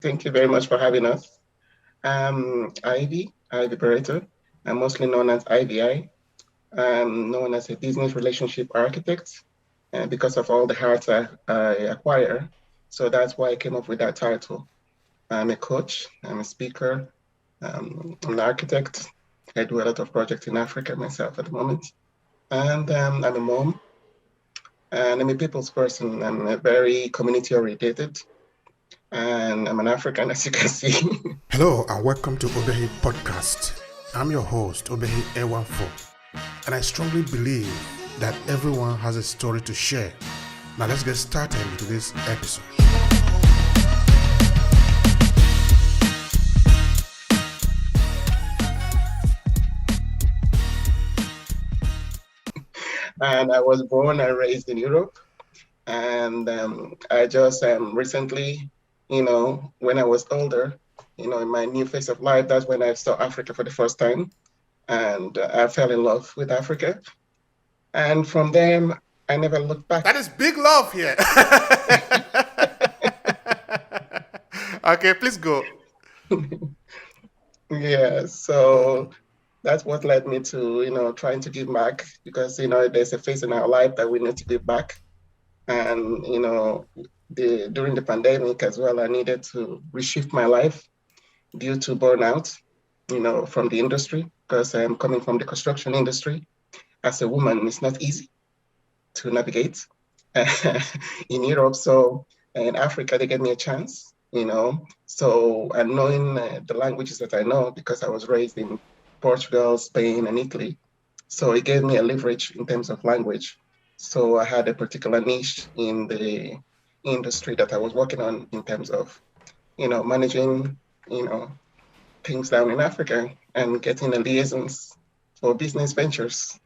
Thank you very much for having us. Ivy Barreto. I'm mostly known as IVI. I'm known as a business relationship architect because of all the hats I acquire. So that's why I came up with that title. I'm a coach, I'm a speaker, I'm an architect. I do a lot of projects in Africa myself at the moment. And I'm a mom and I'm a people's person. I'm a very community oriented and I'm an African, as you can see. Hello and welcome to Obehi Podcast. I'm your host, Obehi Ewanfo, and I strongly believe that everyone has a story to share. Now let's get started with this episode. And I was born and raised in Europe. And I just recently, when I was older, in my new phase of life, that's when I saw Africa for the first time. And I fell in love with Africa. And from then, I never looked That back. is big love here. Okay, please go. Yeah, so that's what led me to, trying to give back because, there's a phase in our life that we need to give back. And, during the pandemic as well, I needed to reshift my life due to burnout, from the industry, because I'm coming from the construction industry. As a woman, it's not easy to navigate in Europe. So in Africa, they gave me a chance, So, and knowing the languages that I know, because I was raised in Portugal, Spain, and Italy. So it gave me a leverage in terms of language. So I had a particular niche in the industry that I was working on in terms of, managing, you know, things down in Africa and getting the liaisons for business ventures.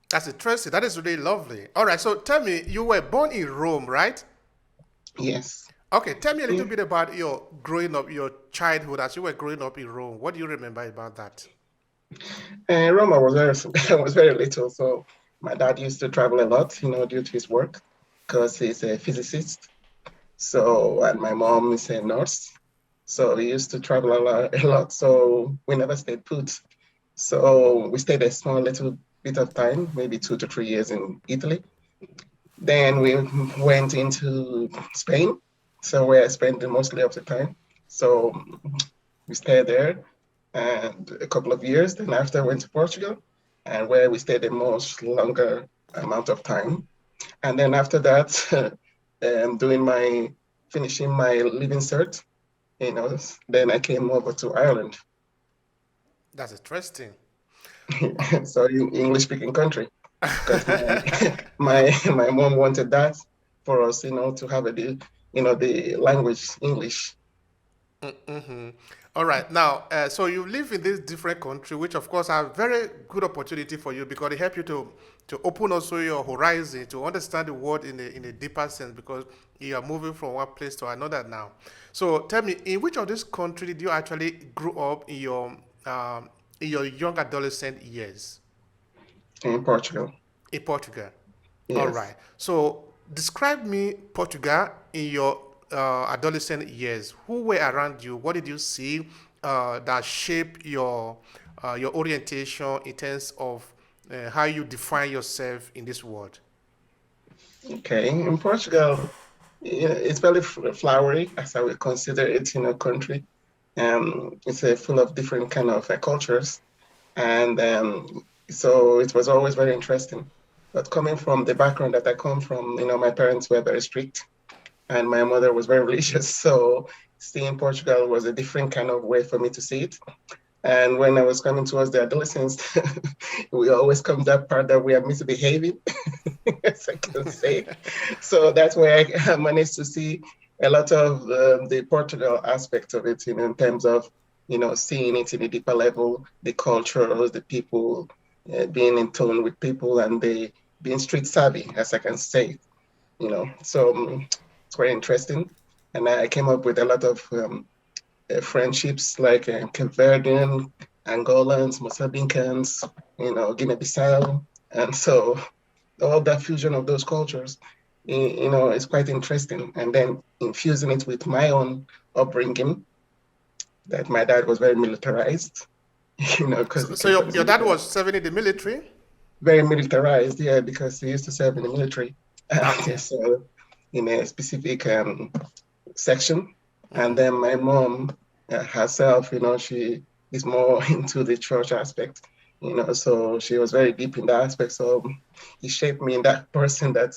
That's interesting. That is really lovely. All right, so tell me, you were born in Rome, right? Yes. Okay, tell me a little Yeah. bit about your growing up, your childhood as you were growing up in Rome. What do you remember about that? And Roma was very, I was very little. So my dad used to travel a lot, due to his work because he's a physicist. So, and my mom is a nurse. So we used to travel a lot. So we never stayed put. So we stayed a small little bit of time, maybe 2 to 3 years in Italy. Then we went into Spain, so where I spent the mostly of the time. So we stayed there and a couple of years. Then after I went to Portugal, and where we stayed the most longer amount of time. And then after that, doing my finishing my living cert, then I came over to Ireland. That's interesting. So in English speaking country, because my mom wanted that for us, to have the language English. All right. Now, so you live in this different country, which of course are very good opportunity for you because they help you to open also your horizon to understand the world in a deeper sense because you are moving from one place to another now. So tell me, in which of these country did you actually grow up in your young adolescent years? In Portugal. In Portugal. All Yes. right. So describe me Portugal in your adolescent years. Who were around you? What did you see that shaped your orientation in terms of how you define yourself in this world? Okay. In Portugal, it's very flowery, as I would consider it, country. It's full of different kind of cultures, and so it was always very interesting. But coming from the background that I come from, my parents were very strict, and my mother was very religious. So seeing Portugal was a different kind of way for me to see it. And when I was coming towards the adolescence, we always come to that part that we are misbehaving, as I can say. So that's where I managed to see a lot of the Portugal aspect of it, in terms of, seeing it in a deeper level, the cultures, the people, being in tune with people, and the being street savvy, as I can say, So it's very interesting. And I came up with a lot of friendships like Cape Verdean, Angolans, Mozambicans, Guinea-Bissau. And so all that fusion of those cultures, is quite interesting. And then infusing it with my own upbringing, that my dad was very militarized, because he So came from the your dad military. was serving in the military? Very militarized, yeah, because he used to serve in the military. Okay. So in a specific section. And then my mom herself, she is more into the church aspect, so she was very deep in that aspect. So he shaped me in that person that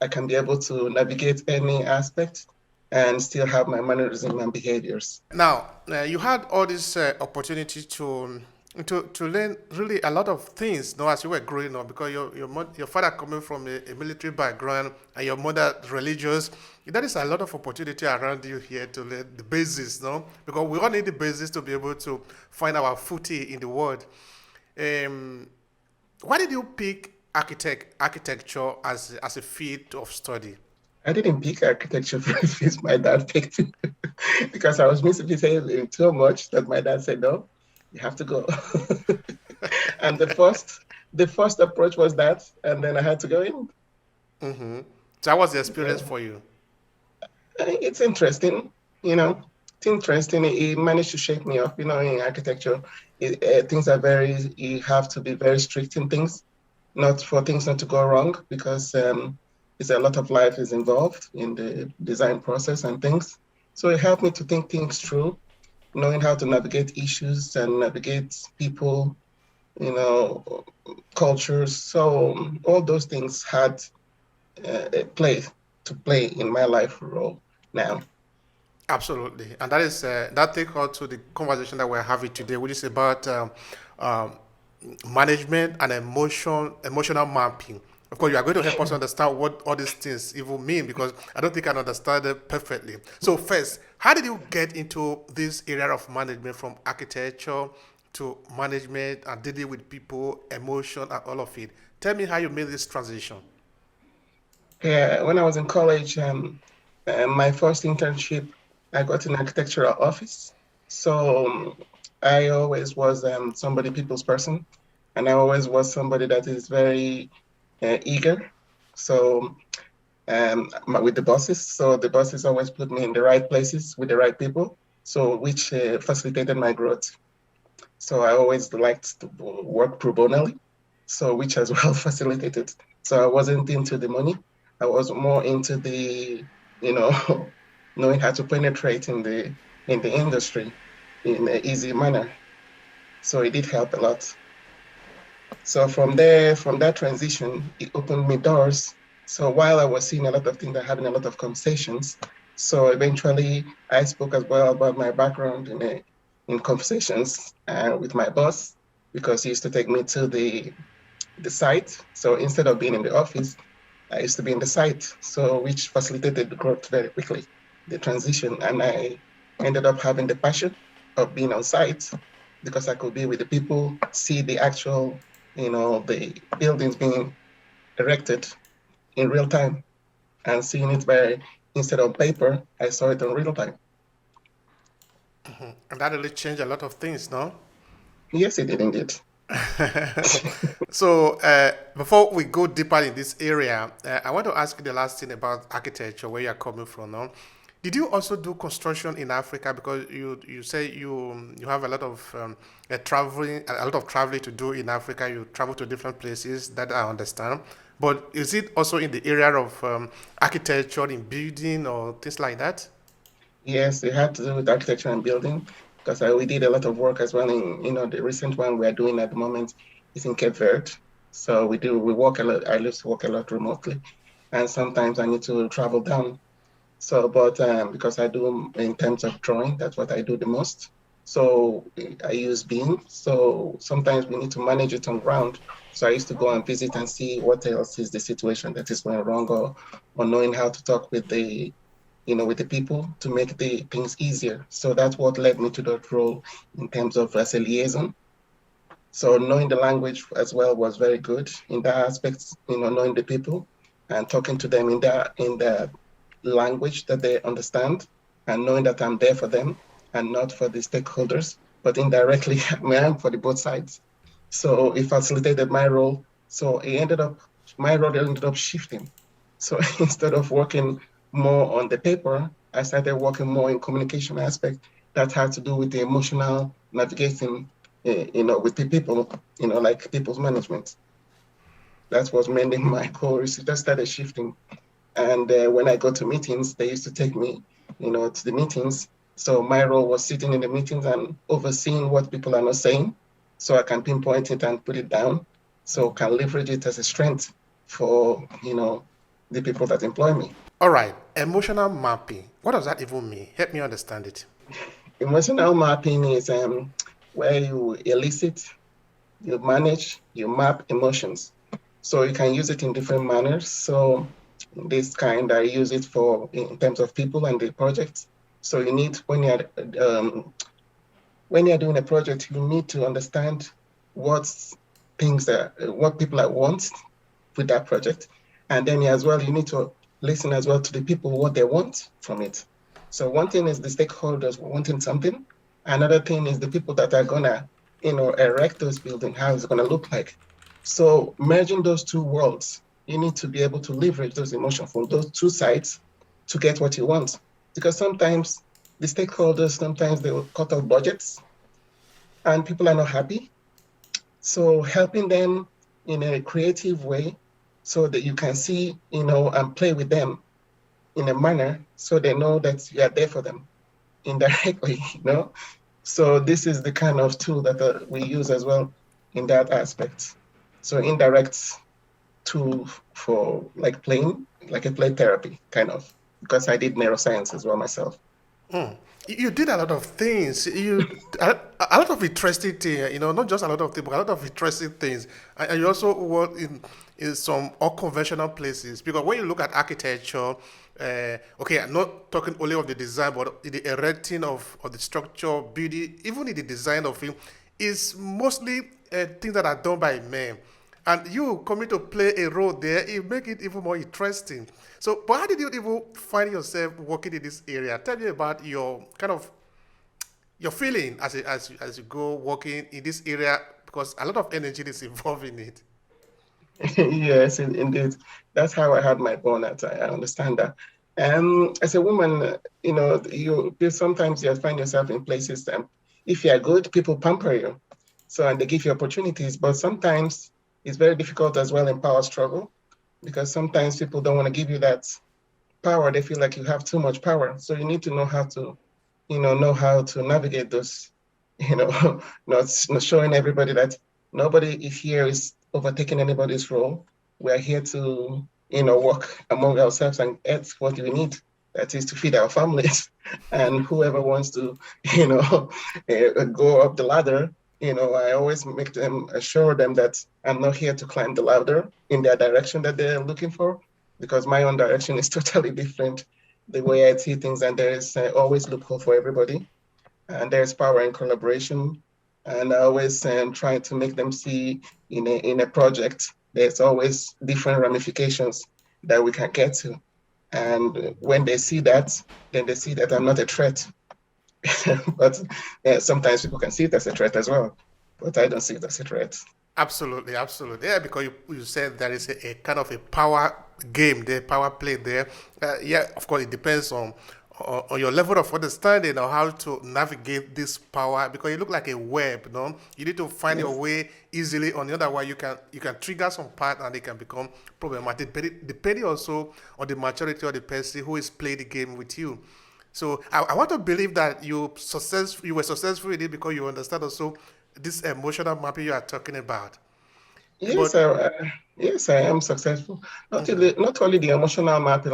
I can be able to navigate any aspect and still have my mannerism and behaviors. Now, you had all this opportunity to learn really a lot of things, as you were growing up, because your father coming from a military background and your mother religious. That is a lot of opportunity around you here to learn the basis, no? Because we all need the basis to be able to find our footing in the world. Um, why did you pick architecture as a field of study? I didn't pick architecture for this. My dad picked it because I was misbehaving so much that my dad said, no, you have to go. And the first approach was that, and then I had to go in. Mm-hmm. So that was the experience So for you. it's interesting, you know. It's interesting. It managed to shake me up, in architecture. Things are you have to be very strict in things, not for things not to go wrong, because it's a lot of life is involved in the design process and things. So it helped me to think things through, knowing how to navigate issues and navigate people, you know, cultures. So all those things had a play in my life role now. Absolutely, and that is that takes us to the conversation that we're having today, which is about um, management and emotional mapping. Of course, you are going to help us understand what all these things even mean, because I don't think I understand it perfectly. So, first, how did you get into this area of management, from architecture to management and dealing with people, emotion, and all of it? Tell me how you made this transition. Yeah, when I was in college, my first internship, I got an architectural office. So I always was somebody people's person, and I always was somebody that is very eager. So with the bosses, so the bosses always put me in the right places with the right people, so which facilitated my growth. So I always liked to work pro bono, so which as well facilitated. So I wasn't into the money. I was more into the, knowing how to penetrate in the industry in an easy manner. So it did help a lot. So from there, from that transition, it opened me doors. So while I was seeing a lot of things and having a lot of conversations, so eventually I spoke as well about my background in conversations with my boss, because he used to take me to the site. So instead of being in the office, I used to be in the site. So which facilitated the growth very quickly, the transition, and I ended up having the passion of being on site, because I could be with the people, see the actual, the buildings being erected in real time, and seeing it by, instead of paper, I saw it in real time. And that really changed a lot of things, no? Yes, it did indeed. So, before we go deeper in this area, I want to ask you the last thing about architecture, where you are coming from now. Did you also do construction in Africa? Because you say you have a lot of traveling to do in Africa. You travel to different places, that I understand. But is it also in the area of architecture, in building or things like that? Yes, it had to do with architecture and building, because we did a lot of work as well in, the recent one we are doing at the moment is in Cape Verde. So we work a lot. I used to work a lot remotely, and sometimes I need to travel down. So, but because I do in terms of drawing, that's what I do the most. So I use Beam. So sometimes we need to manage it on ground. So I used to go and visit and see what else is the situation that is going wrong, or knowing how to talk with the people to make the things easier. So that's what led me to that role in terms of as a liaison. So knowing the language as well was very good in that aspect, knowing the people and talking to them in the language that they understand, and knowing that I'm there for them and not for the stakeholders, but indirectly I am for the both sides. So it facilitated my role. So my role ended up shifting. So instead of working more on the paper, I started working more in communication aspect that had to do with the emotional navigating, with the people, like people's management. That was mainly my course. It just started shifting. And when I go to meetings, they used to take me, to the meetings. So my role was sitting in the meetings and overseeing what people are not saying, so I can pinpoint it and put it down, so can leverage it as a strength for, the people that employ me. All right, emotional mapping. What does that even mean? Help me understand it. Emotional mapping is where you elicit, you manage, you map emotions. So you can use it in different manners. So in this kind, I use it for in terms of people and the projects. So you need um, when you're doing a project, you need to understand what what people are want with that project, and then as well you need to listen as well to the people what they want from it. So one thing is the stakeholders wanting something, another thing is the people that are gonna erect those buildings, how it's gonna look like. So merging those two worlds, you need to be able to leverage those emotions from those two sides to get what you want, because sometimes the stakeholders, sometimes they will cut off budgets and people are not happy. So helping them in a creative way so that you can see, and play with them in a manner so they know that you are there for them indirectly. So this is the kind of tool that we use as well in that aspect. So indirect tool for like playing, like a play therapy kind of, because I did neuroscience as well myself. You did a lot of things. A lot of interesting things. Not just a lot of things, but a lot of interesting things. And you also work in some unconventional places. Because when you look at architecture, okay, I'm not talking only of the design, but the erecting of the structure, beauty, even in the design of it, is mostly things that are done by men. And you coming to play a role there, it make it even more interesting. So, but how did you even find yourself working in this area? Tell me about your kind of your feeling as you go working in this area, because a lot of energy is involved in it. Yes, indeed. That's how I had my burnout. I understand that. As a woman, sometimes you find yourself in places that if you are good, people pamper you. So, and they give you opportunities, but sometimes it's very difficult as well in power struggle, because sometimes people don't want to give you that power. They feel like you have too much power. So you need to know how to navigate those, you know, not showing everybody that nobody is here is overtaking anybody's role. We're here to, work among ourselves and get what we need. That is to feed our families. And whoever wants to, you know, go up the ladder, I always make them assure them that I'm not here to climb the ladder in their direction that they're looking for, because my own direction is totally different the way I see things, and there is always loophole for everybody, and there's power in collaboration. And I always try to make them see in a project, there's always different ramifications that we can get to. And when they see that, then they see that I'm not a threat. But sometimes people can see it as a threat as well, but I don't see it as a threat. Absolutely, absolutely. Yeah, because you said there is a kind of a power game there, power play there. Yeah, of course, it depends on your level of understanding on how to navigate this power, because you look like a web. You need to find your Yes. way easily. On the other way, you can trigger some part and it can become problematic. Depending also on the maturity of the person who is playing the game with you. So I want to believe that you were successful in it because you understand also this emotional mapping you are talking about. Yes, But yes, I am successful. Not only the emotional mapping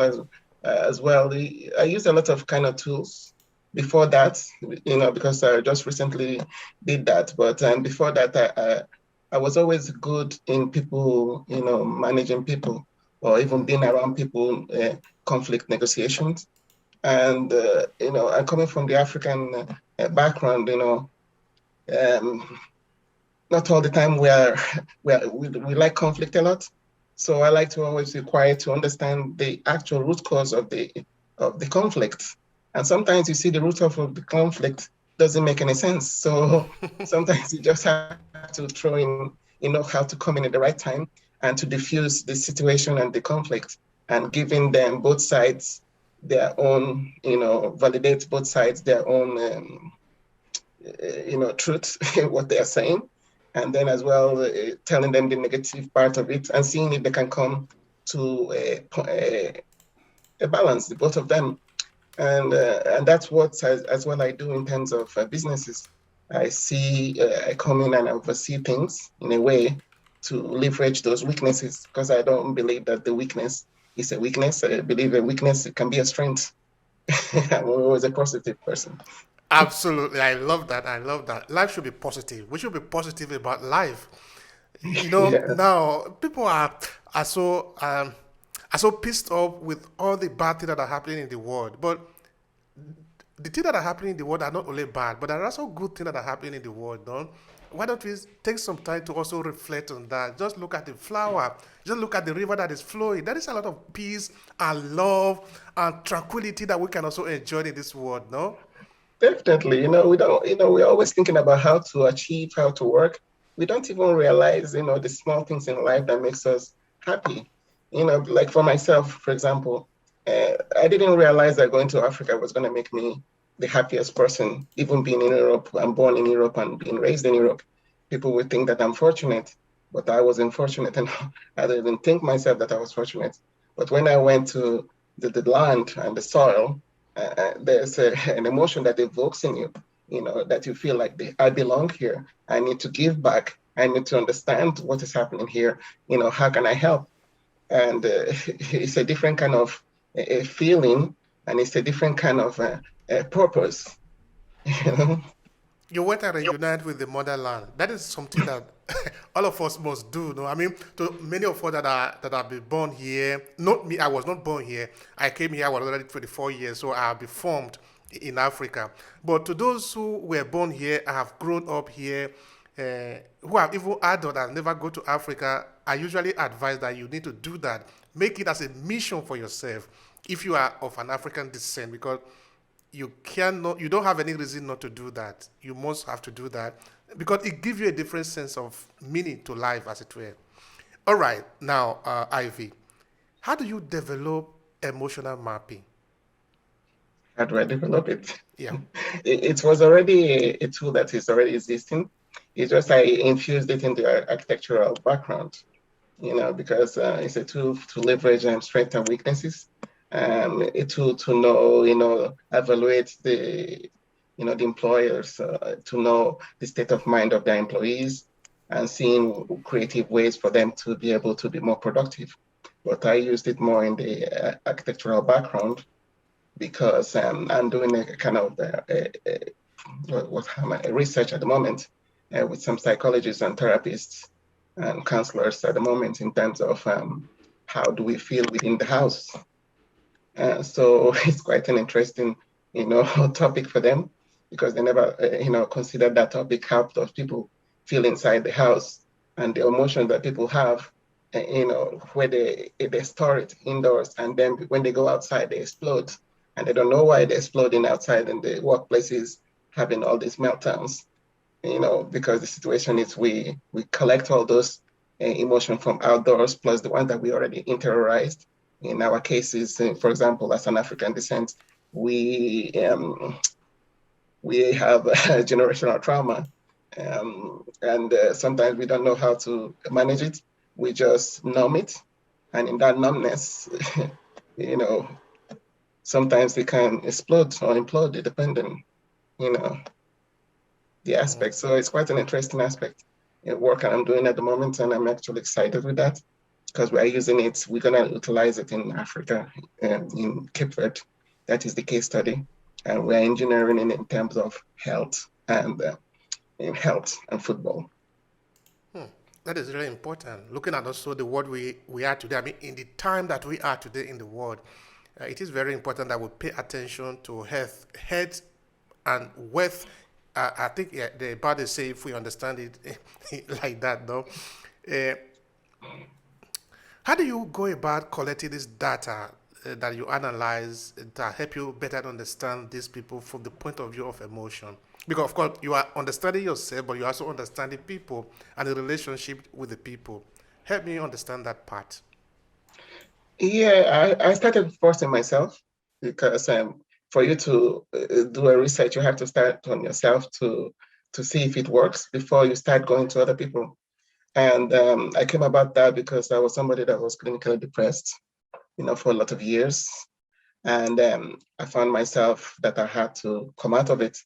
as well. I use a lot of kind of tools before that, because I just recently did that. But before that, I was always good in people, managing people or even being around people, conflict negotiations. And I'm coming from the African background. Um, Not all the time we like conflict a lot. So I like to always be quiet to understand the actual root cause of the conflict. And sometimes you see the root of the conflict doesn't make any sense. So sometimes you just have to throw in, how to come in at the right time and to diffuse the situation and the conflict, and giving them both sides, their own, validate both sides, their own, truth, what they are saying, and then as well telling them the negative part of it and seeing if they can come to a balance, the both of them. And that's what as well I do in terms of businesses. I come in and oversee things in a way to leverage those weaknesses because I don't believe that the weakness is a weakness. I believe a weakness can be a strength. I'm always a positive person. Absolutely, I love that. I love that. Life should be positive. We should be positive about life. Yeah, Now people are so pissed off with all the bad things that are happening in the world. But the things that are happening in the world are not only bad, but there are also good things that are happening in the world. No? Why don't we take some time to also reflect on that? Just look at the flower. Just look at the river that is flowing. There is a lot of peace and love and tranquility that we can also enjoy in this world. No. definitely. We don't, we're always thinking about how to achieve, how to work. We don't even realize, the small things in life that makes us happy. Like for myself, for example, I didn't realize that going to Africa was going to make me the happiest person, even being in Europe. I'm born in Europe and being raised in Europe. People would think that I'm fortunate, but I wasn't fortunate. And I didn't think myself that I was fortunate. But when I went to the land and the soil, there's an emotion that evokes in you, that you feel like I belong here. I need to give back. I need to understand what is happening here. How can I help? And it's a different kind of feeling, and it's a different kind of purpose. You know, You went and reunite with the motherland. That is something that all of us must do. No, I mean, to many of us that have been born here. Not me. I was not born here. I came here. I was already 24 years, so I have been formed in Africa. But to those who were born here, I have grown up here, who have even adult and never go to Africa, I usually advise that you need to do that. Make it as a mission for yourself if you are of an African descent, because you don't have any reason not to do that. You must have to do that because it gives you a different sense of meaning to life, as it were. All right, now, Ivy, how do you develop emotional mapping? how do I develop it? Yeah. It was already a tool that is already existing. It's just I infused it into the architectural background, because it's a tool to leverage strengths and weaknesses, a tool to know, evaluate the employers, to know the state of mind of their employees and seeing creative ways for them to be able to be more productive. But I used it more in the architectural background because I'm doing a kind of a research at the moment with some psychologists and therapists and counselors at the moment in terms of how do we feel within the house. So it's quite an interesting, topic for them because they never, considered that topic. How those people feel inside the house and the emotion that people have, where they store it indoors and then when they go outside, they explode and they don't know why they're exploding outside in the workplaces, having all these meltdowns. Because the situation is we collect all those emotion from outdoors plus the ones that we already interiorized. In our cases, for example, as an African descent, we we have generational trauma, and sometimes we don't know how to manage it. We just numb it, and in that numbness, you know, sometimes it can explode or implode, depending, you know, the aspect. So it's quite an interesting aspect in work I'm doing at the moment, and I'm actually excited with that because we're using it. We're gonna utilize it in Africa, in Cape Verde. That is the case study, and we're engineering it in terms of health and in health and football. That is really important. Looking at also the world we are today, I mean, in the time that we are today in the world, it is very important that we pay attention to health and wealth. I think the Bible say if we understand it like that, though. Uh, how do you go about collecting this data that you analyze that help you better understand these people from the point of view of emotion? Because of course you are understanding yourself, but you are also understanding people and the relationship with the people. Help me understand that part. Yeah, I started forcing myself. because for you to do a research, you have to start on yourself to see if it works before you start going to other people. And I came about that because I was somebody that was clinically depressed, for a lot of years. And I found myself that I had to come out of it.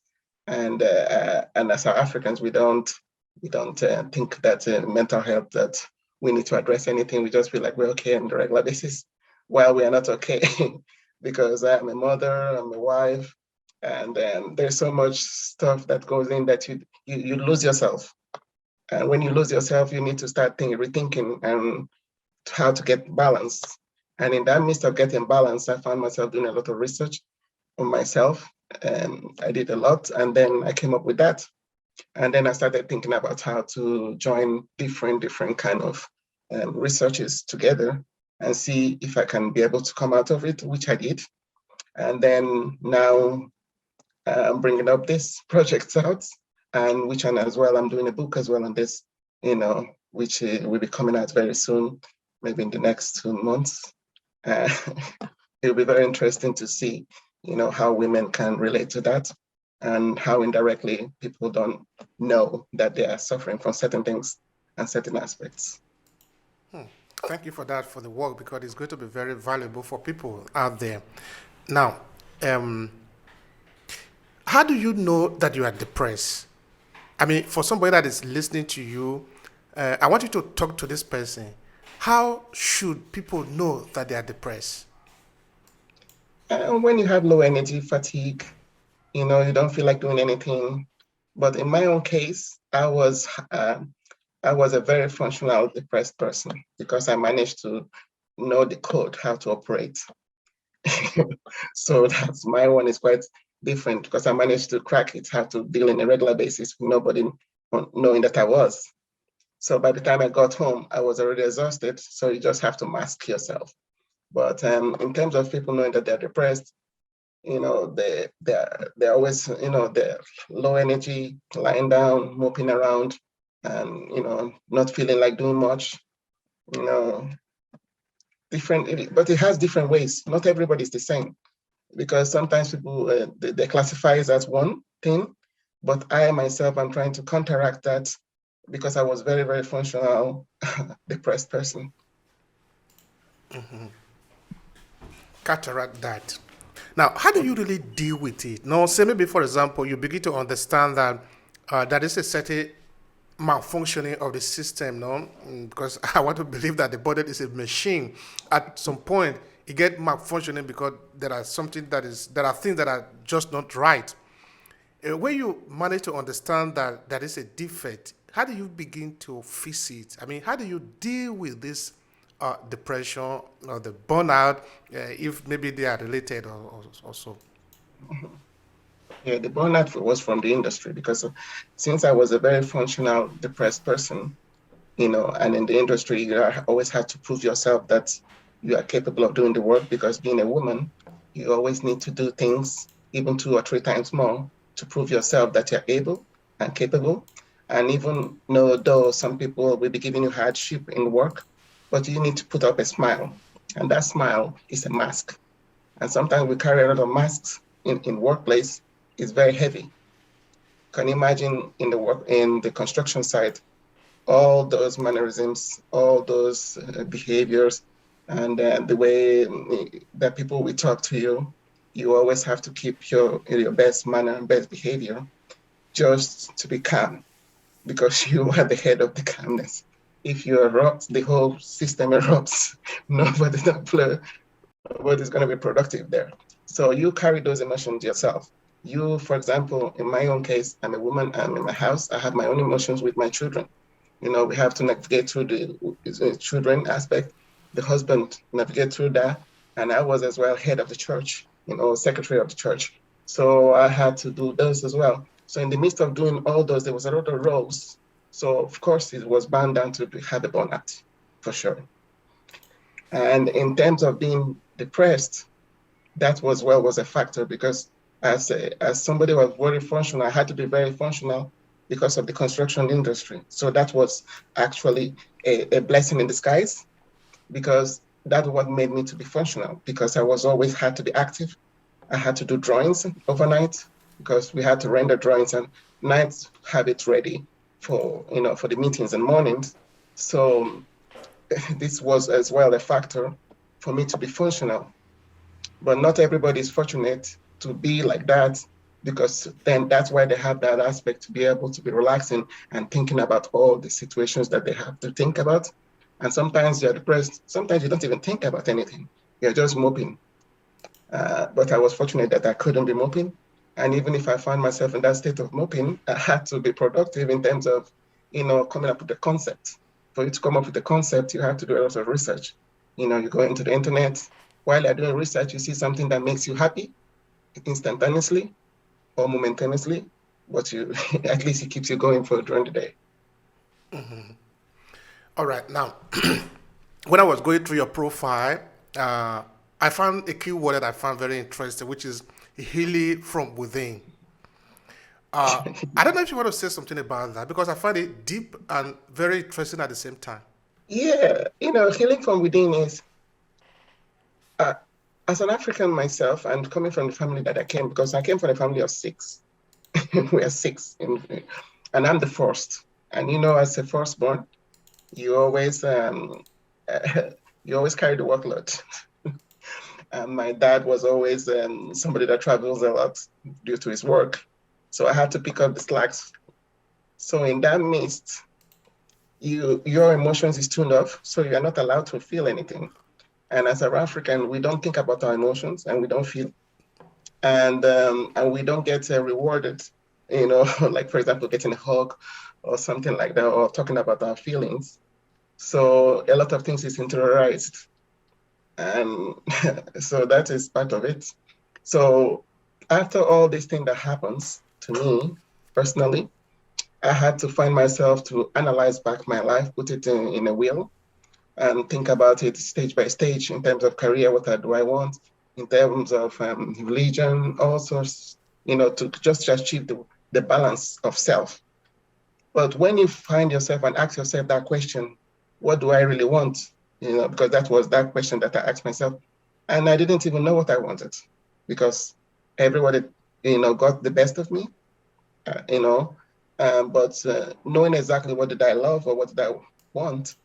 And as South Africans, we don't think that mental health, that we need to address anything. We just feel like we're okay on the regular basis, while we are not okay, because I'm a mother, I'm a wife, and there's so much stuff that goes in that you lose yourself. And when you lose yourself, you need to start rethinking and how to get balance. And in that midst of getting balance, I found myself doing a lot of research on myself. I did a lot, and then I came up with that. And then I started thinking about how to join different kind of researches together and see if I can be able to come out of it, which I did. And then now I'm bringing up this project out, and which one as well, I'm doing a book as well on this, which will be coming out very soon, maybe in the next 2 months. Uh, it'll be very interesting to see, how women can relate to that, and how indirectly people don't know that they are suffering from certain things and certain aspects. Thank you for that, for the work, because it's going to be very valuable for people out there. Now, um, how do you know that you are depressed? I mean, for somebody that is listening to you, I want you to talk to this person. How should people know that they are depressed? And when you have low energy, fatigue, you don't feel like doing anything. But in my own case, I was a very functional depressed person because I managed to know the code how to operate. So that's my one is quite different because I managed to crack it, how to deal on a regular basis with nobody knowing that I was. So by the time I got home, I was already exhausted. So you just have to mask yourself. But in terms of people knowing that they're depressed, they're always, they're low energy, lying down, moping around, and not feeling like doing much. You know, but it has different ways. Not everybody's the same because sometimes people they classify it as one thing, but I myself am trying to counteract that because I was very very functional depressed person. Cataract that. Now, how do you really deal with it? Now, say maybe, for example, you begin to understand that there is a certain malfunctioning of the system, no? Because I want to believe that the body is a machine. At some point, it get malfunctioning because there are things that are just not right. When you manage to understand that there is a defect, how do you begin to fix it? I mean, how do you deal with this depression or the burnout, if maybe they are related or so? Yeah, the burnout was from the industry because since I was a very functional depressed person, and in the industry, always have to prove yourself that you are capable of doing the work because being a woman, you always need to do things even 2 or 3 times more to prove yourself that you're able and capable. And even though some people will be giving you hardship in work, but you need to put up a smile. And that smile is a mask. And sometimes we carry a lot of masks in workplace. It's very heavy. Can you imagine in the construction site, all those mannerisms, all those behaviors, and the way that people will talk to you, you always have to keep your best manner and best behavior just to be calm because you are the head of the calmness. If you erupt, the whole system erupts. Nobody's going to be productive there. So you carry those emotions yourself. You, for example, in my own case, I'm a woman, I'm in my house, I have my own emotions with my children. We have to navigate through the children aspect, the husband navigate through that. And I was as well head of the church, secretary of the church. So I had to do those as well. So in the midst of doing all those, there was a lot of roles. So of course it was bound down to have a burnout for sure. And in terms of being depressed, that was a factor because as somebody who was very functional, I had to be very functional because of the construction industry. So that was actually a blessing in disguise because that's what made me to be functional because I was always had to be active. I had to do drawings overnight because we had to render drawings and nights have it ready for, for the meetings and mornings. So this was as well a factor for me to be functional. But not everybody is fortunate to be like that because then that's why they have that aspect to be able to be relaxing and thinking about all the situations that they have to think about. And sometimes you're depressed. Sometimes you don't even think about anything. You're just moping. But I was fortunate that I couldn't be moping. And even if I found myself in that state of moping, I had to be productive in terms of, coming up with the concept. For you to come up with the concept, you have to do a lot of research. You go into the internet. While you're doing research, you see something that makes you happy instantaneously or momentaneously, but you at least it keeps you going for during the day. All right. Now, when I was going through your profile, uh, I found a keyword that I found very interesting, which is healing from within. I don't know if you want to say something about that because I find it deep and very interesting at the same time. Yeah, healing from within is uh, as an African myself and coming from the family that I came, because I came from a family of six. We are six, and I'm the first. And as a firstborn, you always you always carry the workload. And my dad was always somebody that travels a lot due to his work, so I had to pick up the slacks. So in that midst, your emotions is tuned off, so you're not allowed to feel anything. And as an African, we don't think about our emotions and we don't feel, and we don't get rewarded. Like for example, getting a hug or something like that, or talking about our feelings. So a lot of things is interiorized, and so that is part of it. So after all this thing that happens to me personally, I had to find myself to analyze back my life, put it in a wheel, and think about it stage by stage in terms of career, what do I want, in terms of religion, all sorts, to just achieve the balance of self. But when you find yourself and ask yourself that question, what do I really want? Because that was that question that I asked myself. And I didn't even know what I wanted because everybody, got the best of me, uh, you know, but knowing exactly what did I love or what did I want,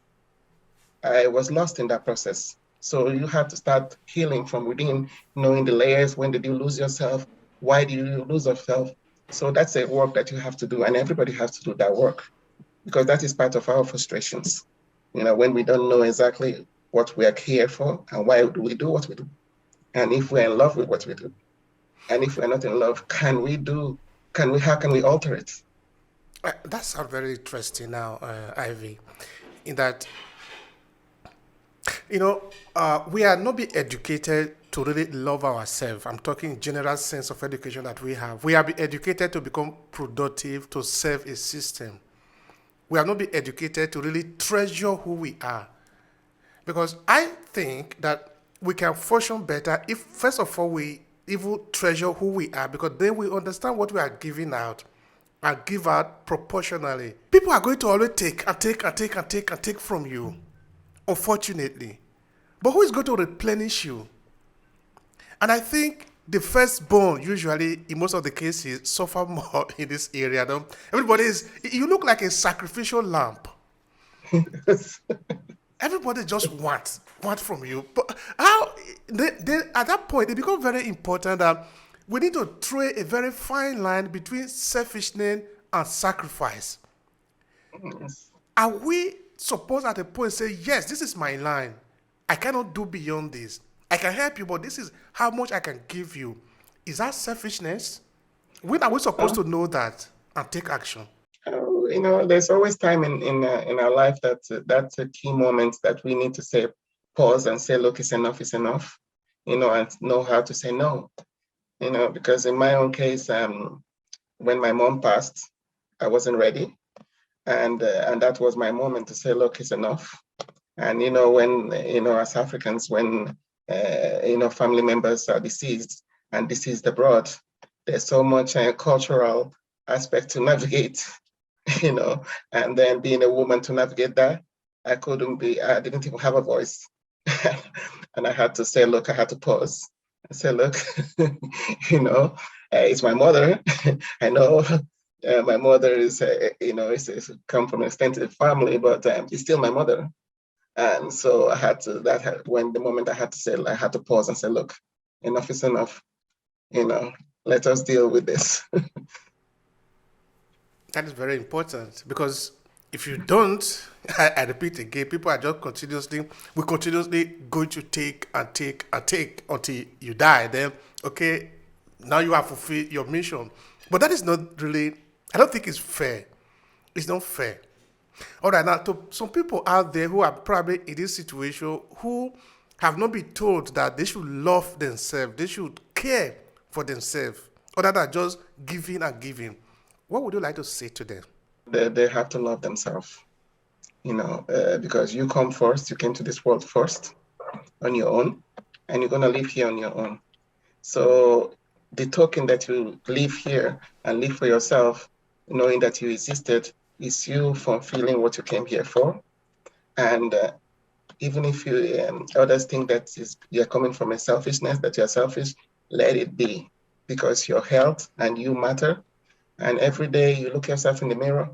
I was lost in that process. So you have to start healing from within, knowing the layers. When did you lose yourself? Why do you lose yourself? So that's a work that you have to do, and everybody has to do that work because that is part of our frustrations. When we don't know exactly what we are here for and why do we do what we do, and if we're in love with what we do, and if we're not in love, how can we alter it? That sounds very interesting now, Ivy, in that you know, we are not be educated to really love ourselves. I'm talking general sense of education that we have. We are be educated to become productive, to serve a system. We are not be educated to really treasure who we are. Because I think that we can function better if, first of all, we even treasure who we are, because then we understand what we are giving out and give out proportionally. People are going to always take and take and take and take and take from you, unfortunately. But who is going to replenish you? And I think the firstborn usually, in most of the cases, suffer more in this area. Everybody is, you look like a sacrificial lamb. Everybody just want from you. But how, they, at that point, it becomes very important that we need to trade a very fine line between selfishness and sacrifice. Yes. Are we supposed at a point say, yes, this is my line. I cannot do beyond this. I can help you, but this is how much I can give you. Is that selfishness? When are we supposed Uh, to know that and take action? there's always time in our life that's a key moment that we need to say pause and say, look, it's enough, and know how to say no. Because in my own case, when my mom passed, I wasn't ready, and that was my moment to say, look, it's enough. And when as Africans, when family members are deceased and deceased abroad, there's so much cultural aspect to navigate, you know, and then being a woman to navigate that, I didn't even have a voice. And I had to say, look, I had to pause I said, look, it's my mother. I know my mother is, is come from an extended family, but it's still my mother. And so I had to, when the moment I had to say, I had to pause and say, look, enough is enough, you know, let us deal with this. That is very important because if you don't, I repeat again, people are just continuously going to take and take and take until you die. Then, okay, now you have fulfilled your mission. But that is not really, I don't think it's fair. It's not fair. All right, now to some people out there who are probably in this situation who have not been told that they should love themselves, they should care for themselves, other than just giving and giving. What would you like to say to them? They have to love themselves, because you come first, you came to this world first on your own, and you're going to live here on your own. So the token that you live here and live for yourself, knowing that you existed, is you fulfilling what you came here for. And even if others think that you're coming from a selfishness, that you're selfish, let it be, because your health and you matter. And every day you look yourself in the mirror,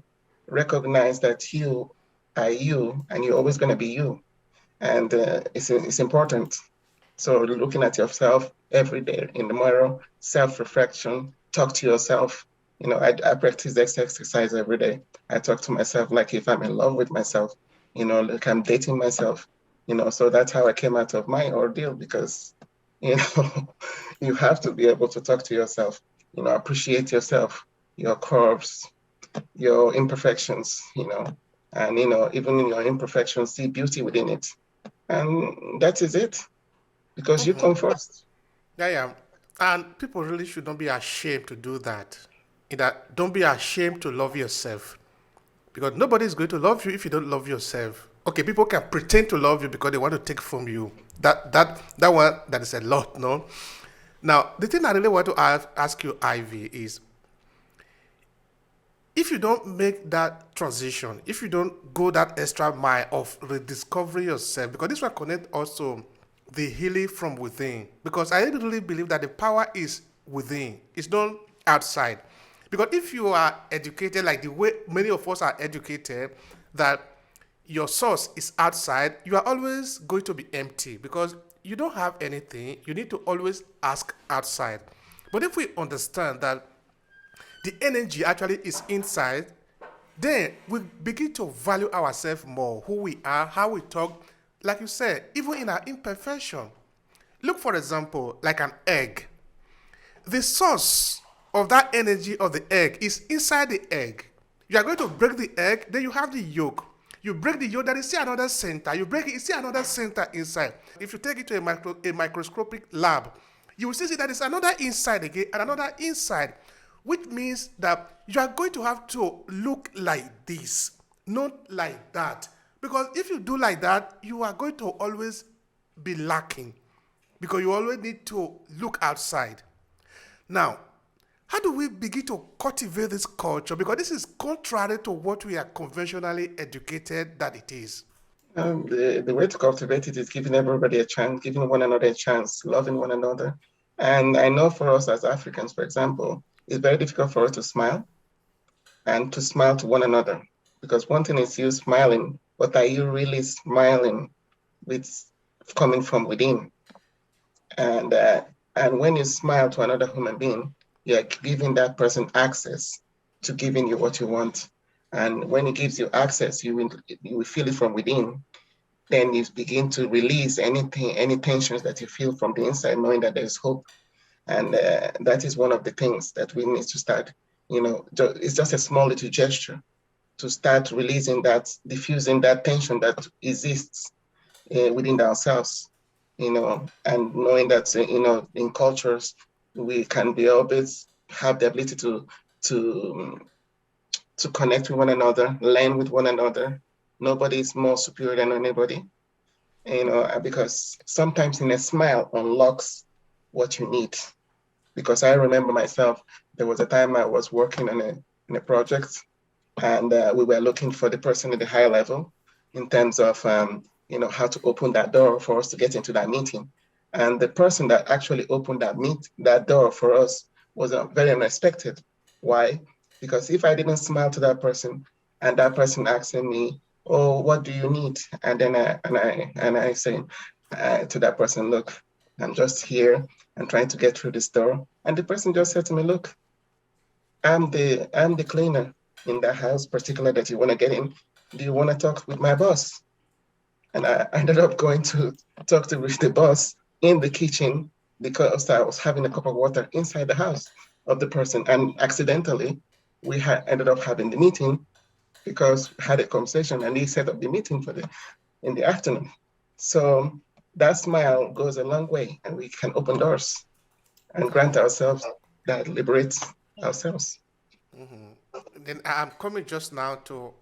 recognize that you are you, and you're always going to be you. And it's important. So looking at yourself every day in the mirror, self-reflection, talk to yourself. I practice this exercise every day. I talk to myself like if I'm in love with myself, like I'm dating myself, so that's how I came out of my ordeal because, you have to be able to talk to yourself, appreciate yourself, your curves, your imperfections, and, even in your imperfections, see beauty within it. And that is it because you come first. Yeah, yeah. And people really should not be ashamed to do that. In that, don't be ashamed to love yourself. Because nobody is going to love you if you don't love yourself. Okay, people can pretend to love you because they want to take from you. That one, that is a lot, no? Now, the thing I really want to ask you, Ivy, is if you don't make that transition, if you don't go that extra mile of rediscovering yourself, because this will connect also the healing from within. Because I really believe that the power is within, it's not outside. Because if you are educated like the way many of us are educated, that your source is outside, you are always going to be empty because you don't have anything. You need to always ask outside. But if we understand that the energy actually is inside, then we begin to value ourselves more, who we are, how we talk, like you said, even in our imperfection. Look, for example, like an egg. The source of that energy of the egg is inside the egg. You are going to break the egg, then you have the yolk. You break the yolk, there is still another center. You break it, you see another center inside. If you take it to a microscopic lab, you will still see that there's another inside again and another inside, which means that you are going to have to look like this, not like that. Because if you do like that, you are going to always be lacking because you always need to look outside. Now, how do we begin to cultivate this culture? Because this is contrary to what we are conventionally educated that it is. The way to cultivate it is giving everybody a chance, giving one another a chance, loving one another. And I know for us as Africans, for example, it's very difficult for us to smile and to smile to one another. Because one thing is you smiling, but are you really smiling with coming from within? And and when you smile to another human being, you're giving that person access to giving you what you want. And when it gives you access, you will feel it from within. Then you begin to release anything, any tensions that you feel from the inside, knowing that there's hope. And that is one of the things that we need to start. It's just a small little gesture to start releasing that, diffusing that tension that exists within ourselves, and knowing that, in cultures, we can be always have the ability to, to connect with one another, learn with one another. Nobody is more superior than anybody, because sometimes in a smile unlocks what you need. Because I remember myself, there was a time I was working on in a project, and we were looking for the person at the higher level in terms of how to open that door for us to get into that meeting. And the person that actually opened that door for us was very unexpected. Why? Because if I didn't smile to that person and that person asking me, "Oh, what do you need?" and then I say to that person, "Look, I'm just here. I'm trying to get through this door." And the person just said to me, "Look, I'm the cleaner in that house, particular that you want to get in. Do you want to talk with my boss?" And I ended up going to talk to the boss in the kitchen because I was having a cup of water inside the house of the person. And accidentally, we had ended up having the meeting because we had a conversation and he set up the meeting for the in the afternoon. So that smile goes a long way and we can open doors and grant ourselves that liberates ourselves. Then I'm coming just now to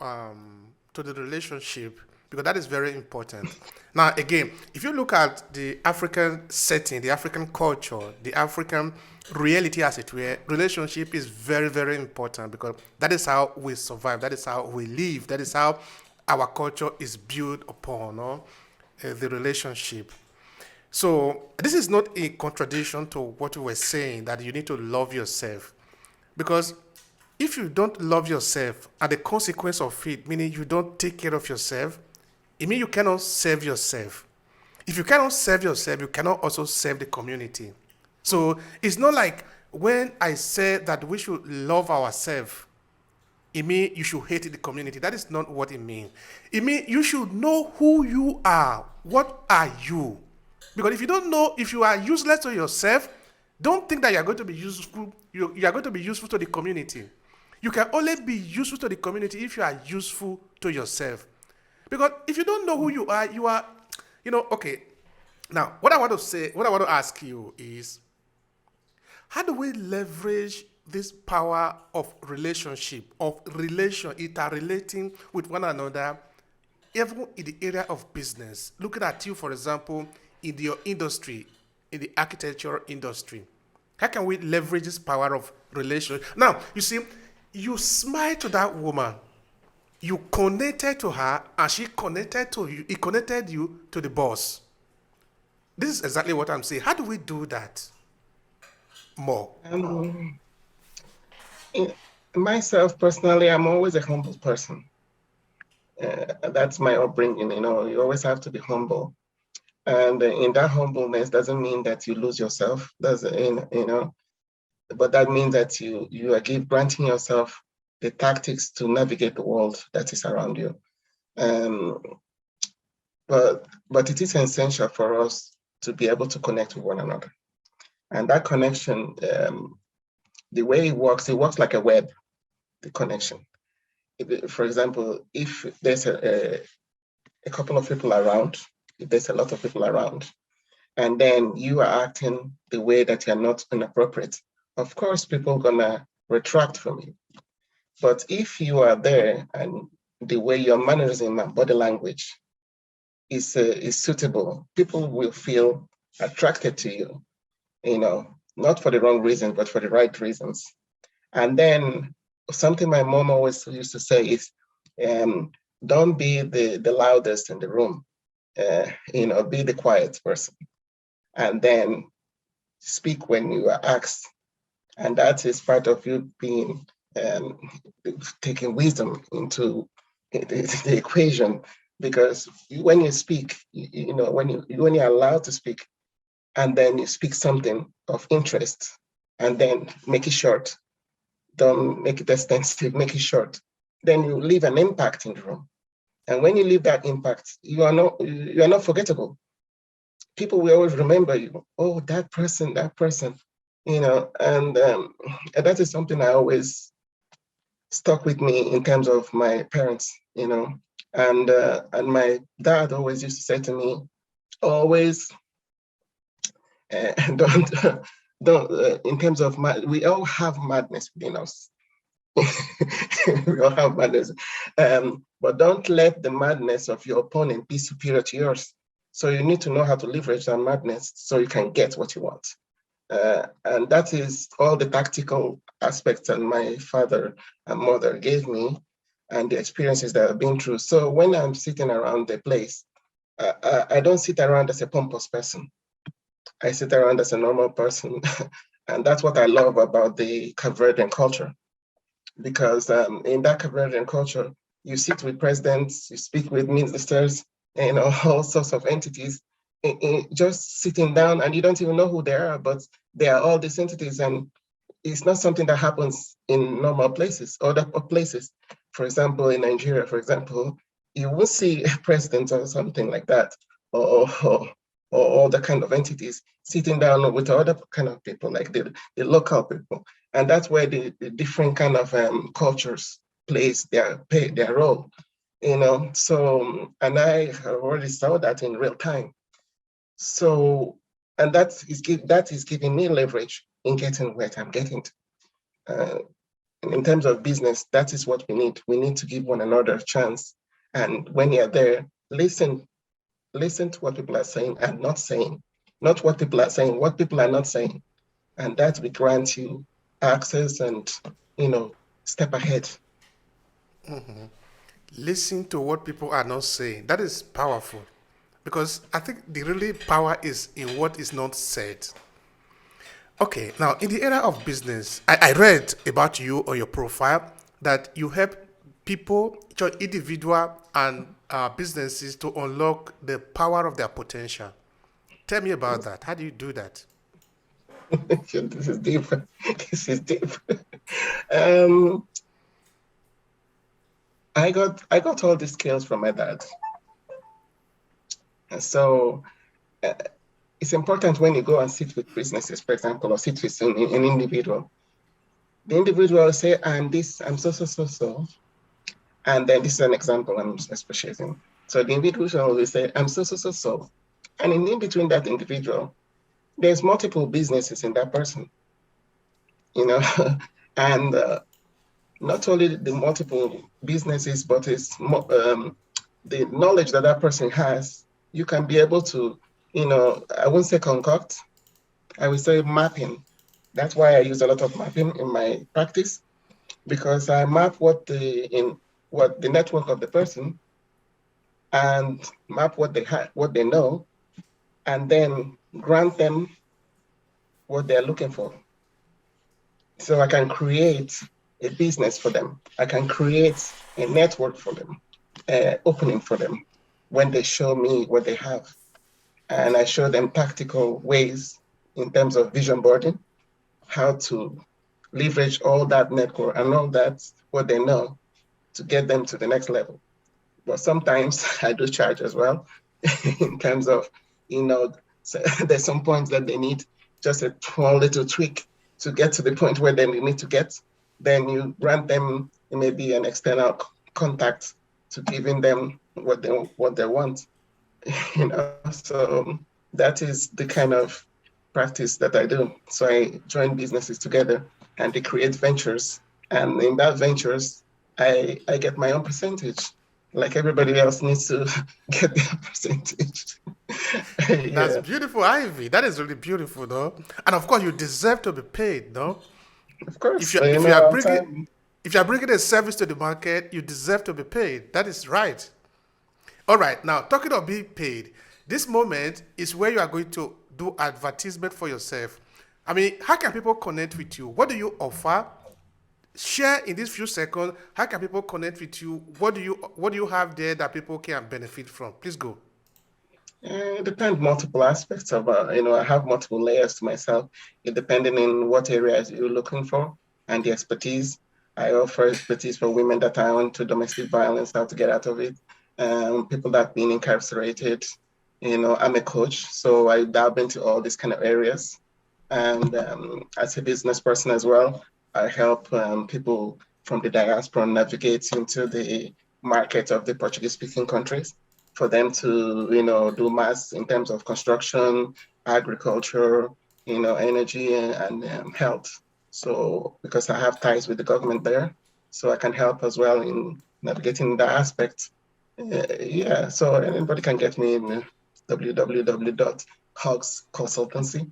the relationship because that is very important. Now, again, if you look at the African setting, the African culture, the African reality, as it were, relationship is very, very important because that is how we survive. That is how we live. That is how our culture is built upon, no? The relationship. So this is not a contradiction to what we were saying that you need to love yourself. Because if you don't love yourself and the consequence of it, meaning you don't take care of yourself, it means you cannot serve yourself. If you cannot serve yourself, you cannot also serve the community. So it's not like when I say that we should love ourselves, it means you should hate the community. That is not what it means. It means you should know who you are. What are you? Because if you don't know, if you are useless to yourself, don't think that you are going to be useful. You are going to be useful to the community. You can only be useful to the community if you are useful to yourself. Because if you don't know who you are, okay. Now, what I want to say, what I want to ask you is, how do we leverage this power of relationship, of interrelating with one another, even in the area of business? Looking at you, for example, in your industry, in the architecture industry. How can we leverage this power of relationship? Now, you see, you smile to that woman, you connected to her, and she connected to you. It connected you to the boss. This is exactly what I'm saying. How do we do that more? Um, Myself personally, I'm always a humble person. That's my upbringing. You always have to be humble. And in that humbleness doesn't mean that you lose yourself. But that means that you are granting yourself the tactics to navigate the world that is around you. Um, but it is essential for us to be able to connect with one another. And that connection, the way it works like a web, the connection. For example, if there's a couple of people around, if there's a lot of people around, and then you are acting the way that you're not inappropriate, of course, people are gonna retract from you. But if you are there and the way your mannerism and body language is suitable, people will feel attracted to you, not for the wrong reasons, but for the right reasons. And then something my mom always used to say is, um, don't be the loudest in the room, be the quiet person. And then speak when you are asked. And that is part of you being um, taking wisdom into the equation. Because when you speak, when you're allowed to speak, and then you speak something of interest, and then make it short. Don't make it extensive, make it short. Then you leave an impact in the room. And when you leave that impact, you are not forgettable. People will always remember you. Oh, that person, and that is something I always stuck with me in terms of my parents. And my dad always used to say to me, always don't in terms of we all have madness within us. We all have madness. But don't let the madness of your opponent be superior to yours. So you need to know how to leverage that madness so you can get what you want. And that is all the tactical aspects that my father and mother gave me and the experiences that I've been through. So when I'm sitting around the place, I don't sit around as a pompous person. I sit around as a normal person. And that's what I love about the Cape Verdean culture, because in that Cape Verdean culture, you sit with presidents, you speak with ministers, and all sorts of entities, just sitting down, and you don't even know who they are, but they are all these entities, and it's not something that happens in normal places, other places. For example, in Nigeria, for example, you will see a president or something like that, or all the kind of entities sitting down with other kind of people, like the local people. And that's where the different kind of cultures plays their role, and I already saw that in real time. So, and that is giving me leverage in getting where I'm getting to. Uh, in terms of business, that is what we need. We need to give one another a chance. And when you're there, listen to what people are saying and not saying, not what people are saying, what people are not saying. And that will grant you access and, you know, step ahead. Listen to what people are not saying. That is powerful. Because I think the really power is in what is not said. Okay, now in the area of business, I read about you on your profile that you help people, individual and businesses to unlock the power of their potential. Tell me about that. How do you do that? This is deep. This is deep. Um, I got all these skills from my dad. And so uh, it's important when you go and sit with businesses, for example, or sit with an individual. The individual will say, I'm this, I'm so, so, so, so. And then this is an example I'm specializing. So the individual will say, I'm so, so, so, so. And in between that individual, there's multiple businesses in that person, you know, and not only the multiple businesses, but the knowledge that that person has. You can be able to, I won't say concoct, I will say mapping. That's why I use a lot of mapping in my practice, because I map what the network of the person, and map what they know, and then grant them what they're looking for. So I can create a business for them. I can create a network for them, opening for them when they show me what they have. And I show them practical ways in terms of vision boarding, how to leverage all that network and all that what they know to get them to the next level. But sometimes I do charge as well in terms of, so there's some points that they need just a small little tweak to get to the point where they need to get. Then you grant them maybe an external contact to giving them what they want. So that is the kind of practice that I do. So I join businesses together and they create ventures. And in that ventures, I get my own percentage. Like everybody else needs to get their percentage. That's Yeah, beautiful, Ivy. That is really beautiful, though. And of course, you deserve to be paid, no? of If course. you But if you are our bringing time, if you are bringing a service to the market, you deserve to be paid. That is right. All right. Now, talking of being paid, this moment is where you are going to do advertisement for yourself. I mean, how can people connect with you? What do you offer? Share in these few seconds. How can people connect with you? What do you have there that people can benefit from? Please go. it depends multiple aspects of, I have multiple layers to myself. It depending on what areas you're looking for and the expertise. I offer expertise for women that are into domestic violence, how to get out of it. People that have been incarcerated. I'm a coach, so I delve into all these kind of areas. And as a business person as well, I help people from the diaspora navigate into the market of the Portuguese speaking countries for them to, do mass in terms of construction, agriculture, energy and health. So because I have ties with the government there, so I can help as well in navigating that aspect. Yeah, so anybody can get me in www.hogsconsultancy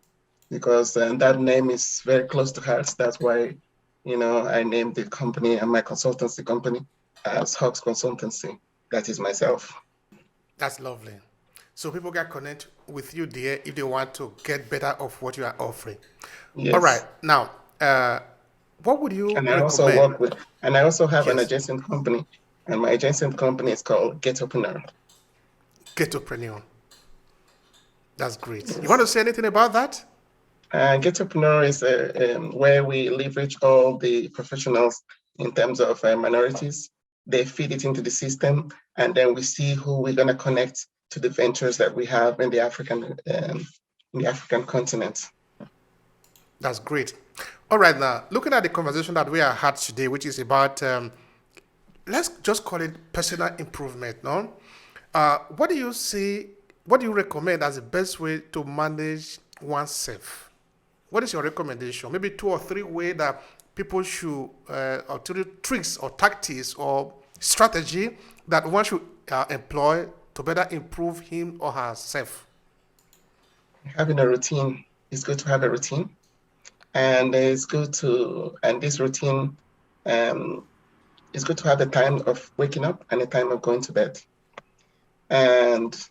because that name is very close to heart. That's why, I named the company and my consultancy company as Hogs Consultancy. That is myself. That's lovely. So people can connect with you, dear, if they want to get better of what you are offering. All right. Yes. Now, what would you And I also recommend? work with, and I also have an Yes, adjacent company, and my adjacent company is called Getopreneur. Getopreneur. That's great. You want to Yes. say anything about that? Getopreneur is where we leverage all the professionals in terms of minorities. They feed it into the system, and then we see who we're going to connect to the ventures that we have in the African continent. That's great. All right, now looking at the conversation that we have had today, which is about let's just call it personal improvement. No, what do you see? What do you recommend as the best way to manage oneself? What is your recommendation? Maybe 2 or 3 ways that people should, or 3 tricks or tactics or strategy that one should employ to better improve him or herself. Having a routine, it's good to have a routine, and this routine, um, it's good to have a time of waking up and a time of going to bed, and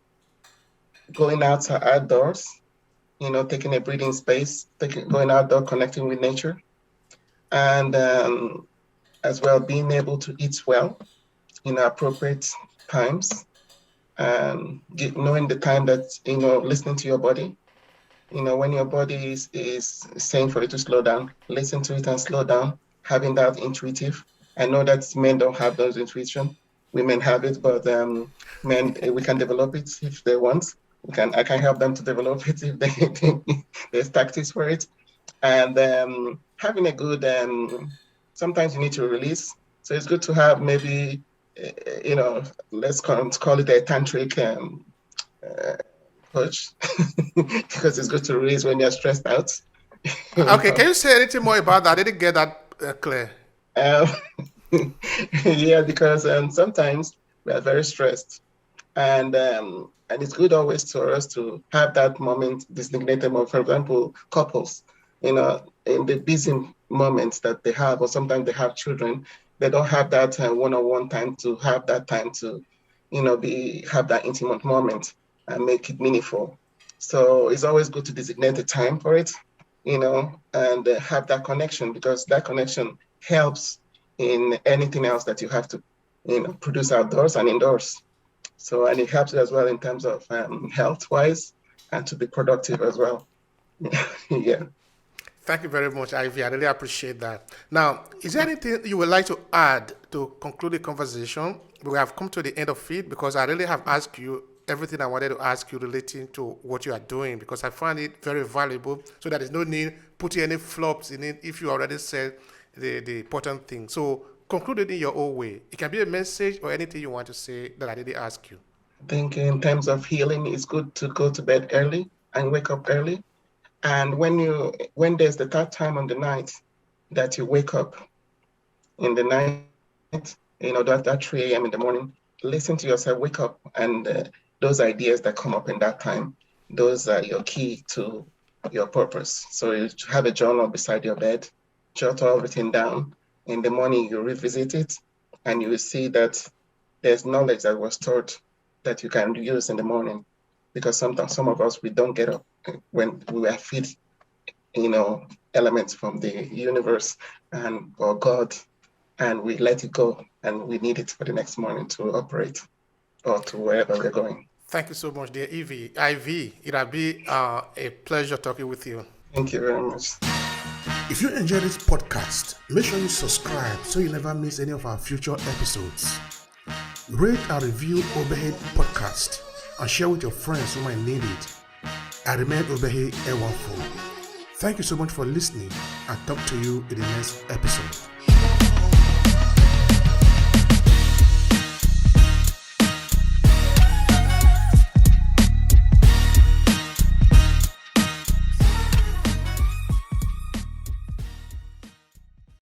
going outdoors, taking a breathing space, going outdoor, connecting with nature, and as well being able to eat well in appropriate times, knowing the time that, listening to your body. When your body is saying for you to slow down, listen to it and slow down, having that intuitive. I know that men don't have those intuition. Women have it, but men, we can develop it if they want. I can help them to develop it if there's tactics for it. And having a good, sometimes you need to release. So it's good to have maybe, let's call it a tantric uh, coach, because it's good to release when you're stressed out. you Okay, know. can you say anything more about that? I didn't get that clear. Um, yeah, because sometimes we are very stressed, and it's good always for us to have that moment, designated moment. For example, couples, in the busy moments that they have, or sometimes they have children, they don't have that one-on-one time to have that time to, have that intimate moment and make it meaningful. So it's always good to designate a time for it, and have that connection, because that connection helps in anything else that you have to, produce outdoors and indoors. So, and it helps as well in terms of health wise, and to be productive as well. Yeah. Thank you very much, Ivy. I really appreciate that. Now, is there anything you would like to add to conclude the conversation? We have come to the end of it because I really have asked you everything I wanted to ask you relating to what you are doing, because I find it very valuable, so that there's no need putting any flops in it if you already said the important thing. So conclude it in your own way. It can be a message or anything you want to say that I didn't ask you. I think in terms of healing, it's good to go to bed early and wake up early. And when there's the third time on the night that you wake up in the night, that 3 a.m. in the morning, listen to yourself, wake up, and those ideas that come up in that time, those are your key to your purpose. So you have a journal beside your bed, jot everything down. In the morning, you revisit it, and you will see that there's knowledge that was taught that you can use in the morning. Because sometimes some of us, we don't get up when we were fed, elements from the universe or God, and we let it go, and we need it for the next morning to operate or to wherever we're going. Thank you so much, dear Evie. Ivy, it'll be a pleasure talking with you. Thank you very much. If you enjoy this podcast, make sure you subscribe so you never miss any of our future episodes. Rate and review Obehi Podcast and share with your friends who might need it. I remain Obehi Ewafo. Thank you so much for listening, and talk to you in the next episode.